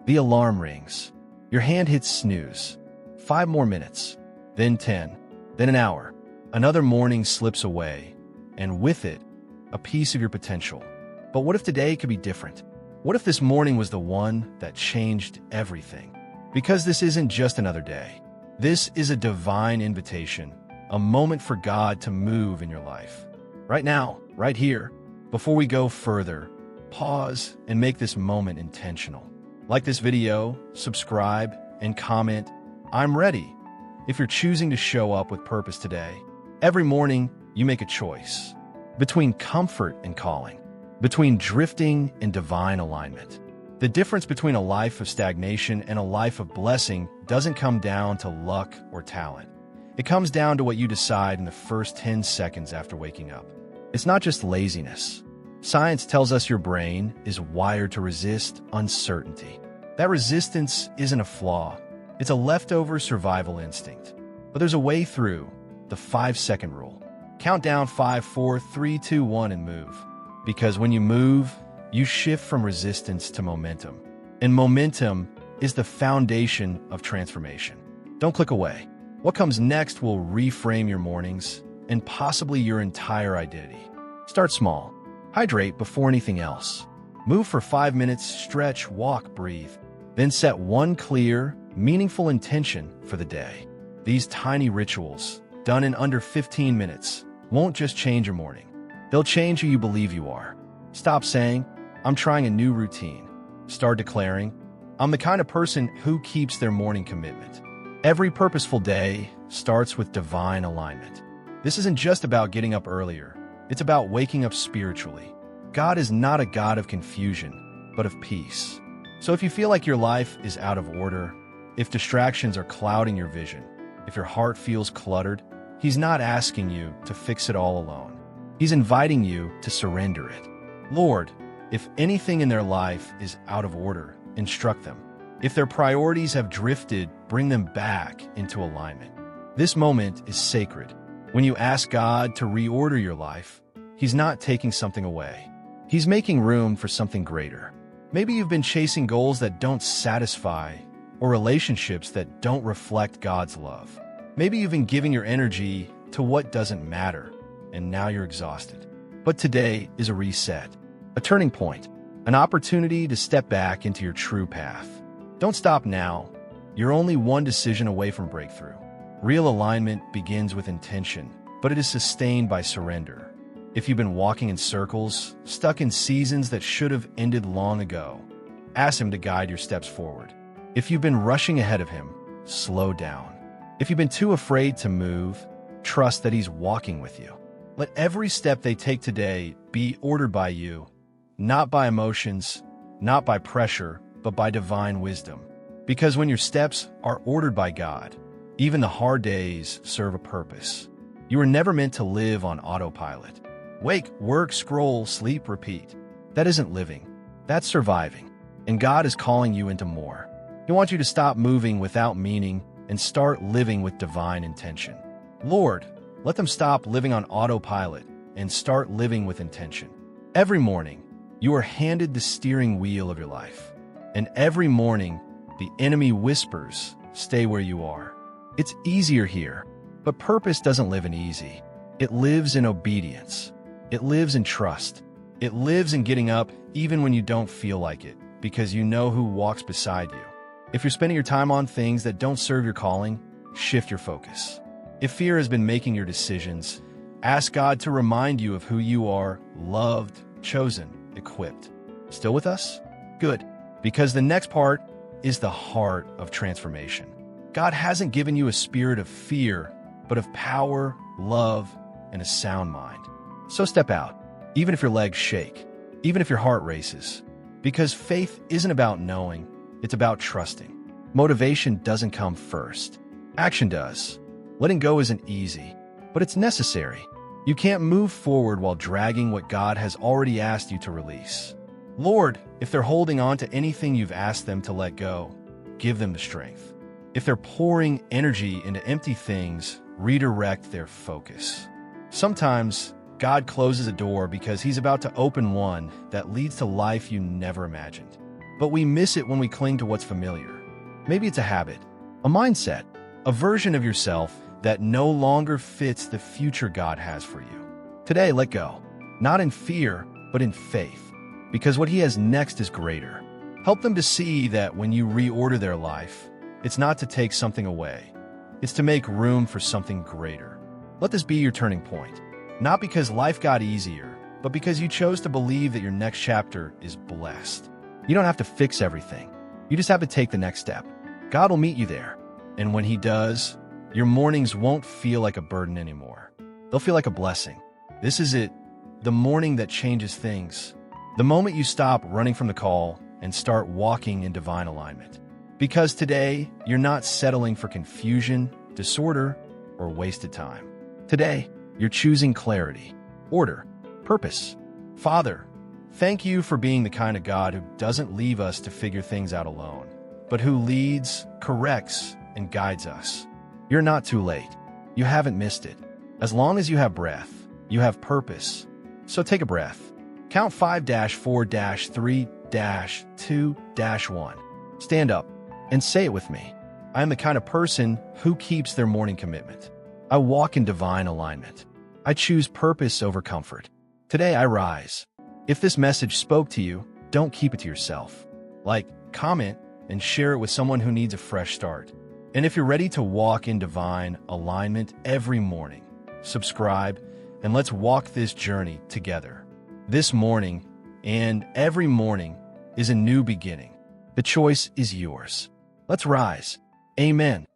The alarm rings. Your hand hits snooze. 5 more minutes. Then 10. Then an hour. Another morning slips away, and with it, a piece of your potential. But what if today could be different? What if this morning was the one that changed everything? Because this isn't just another day. This is a divine invitation, a moment for God to move in your life. Right now, right here, before we go further, pause and make this moment intentional. Like this video, subscribe, and comment, "I'm ready." If you're choosing to show up with purpose today, every morning you make a choice between comfort and calling, between drifting and divine alignment. The difference between a life of stagnation and a life of blessing doesn't come down to luck or talent. It comes down to what you decide in the first 10 seconds after waking up. It's not just laziness. Science tells us your brain is wired to resist uncertainty. That resistance isn't a flaw. It's a leftover survival instinct. But there's a way through, the 5-second rule. Count down 5, 4, 3, 2, 1, and move. Because when you move, you shift from resistance to momentum. And momentum is the foundation of transformation. Don't click away. What comes next will reframe your mornings and possibly your entire identity. Start small. Hydrate before anything else. Move for 5 minutes, stretch, walk, breathe. Then set one clear, meaningful intention for the day. These tiny rituals, done in under 15 minutes, won't just change your morning. They'll change who you believe you are. Stop saying, "I'm trying a new routine." Start declaring, "I'm the kind of person who keeps their morning commitment." Every purposeful day starts with divine alignment. This isn't just about getting up earlier. It's about waking up spiritually. God is not a God of confusion, but of peace. So if you feel like your life is out of order, if distractions are clouding your vision, if your heart feels cluttered, He's not asking you to fix it all alone. He's inviting you to surrender it. Lord, if anything in their life is out of order, instruct them. If their priorities have drifted, bring them back into alignment. This moment is sacred. When you ask God to reorder your life, He's not taking something away. He's making room for something greater. Maybe you've been chasing goals that don't satisfy or relationships that don't reflect God's love. Maybe you've been giving your energy to what doesn't matter, and now you're exhausted. But today is a reset, a turning point, an opportunity to step back into your true path. Don't stop now. You're only one decision away from breakthrough. Real alignment begins with intention, but it is sustained by surrender. If you've been walking in circles, stuck in seasons that should have ended long ago, ask Him to guide your steps forward. If you've been rushing ahead of Him, slow down. If you've been too afraid to move, trust that He's walking with you. Let every step they take today be ordered by you, not by emotions, not by pressure, but by divine wisdom. Because when your steps are ordered by God, even the hard days serve a purpose. You were never meant to live on autopilot. Wake, work, scroll, sleep, repeat. That isn't living. That's surviving. And God is calling you into more. He wants you to stop moving without meaning and start living with divine intention. Lord, let them stop living on autopilot and start living with intention. Every morning, you are handed the steering wheel of your life. And every morning, the enemy whispers, "Stay where you are." It's easier here, but purpose doesn't live in easy. It lives in obedience. It lives in trust. It lives in getting up even when you don't feel like it, because you know who walks beside you. If you're spending your time on things that don't serve your calling, shift your focus. If fear has been making your decisions, ask God to remind you of who you are, loved, chosen, equipped. Still with us? Good, because the next part is the heart of transformation. God hasn't given you a spirit of fear, but of power, love, and a sound mind. So step out, even if your legs shake, even if your heart races, because faith isn't about knowing, it's about trusting. Motivation doesn't come first. Action does. Letting go isn't easy, but it's necessary. You can't move forward while dragging what God has already asked you to release. Lord, if they're holding on to anything you've asked them to let go, give them the strength. If they're pouring energy into empty things, redirect their focus. Sometimes, God closes a door because He's about to open one that leads to life you never imagined. but we miss it when we cling to what's familiar. Maybe it's a habit, a mindset, a version of yourself that no longer fits the future God has for you. Today, let go, not in fear, but in faith, because what He has next is greater. Help them to see that when you reorder their life, it's not to take something away, it's to make room for something greater. Let this be your turning point, not because life got easier, but because you chose to believe that your next chapter is blessed. You don't have to fix everything. You just have to take the next step. God will meet you there. And when He does, your mornings won't feel like a burden anymore. They'll feel like a blessing. This is it, the morning that changes things. The moment you stop running from the call and start walking in divine alignment. Because today, you're not settling for confusion, disorder, or wasted time. Today, you're choosing clarity, order, purpose. Father, thank You for being the kind of God who doesn't leave us to figure things out alone, but who leads, corrects, and guides us. You're not too late. You haven't missed it. As long as you have breath, you have purpose. So take a breath. Count 5-4-3-2-1. Stand up and say it with me. I am the kind of person who keeps their morning commitment. I walk in divine alignment. I choose purpose over comfort. Today I rise. If this message spoke to you, don't keep it to yourself. Like, comment, and share it with someone who needs a fresh start. And if you're ready to walk in divine alignment every morning, subscribe, and let's walk this journey together. This morning and every morning is a new beginning. The choice is yours. Let's rise. Amen.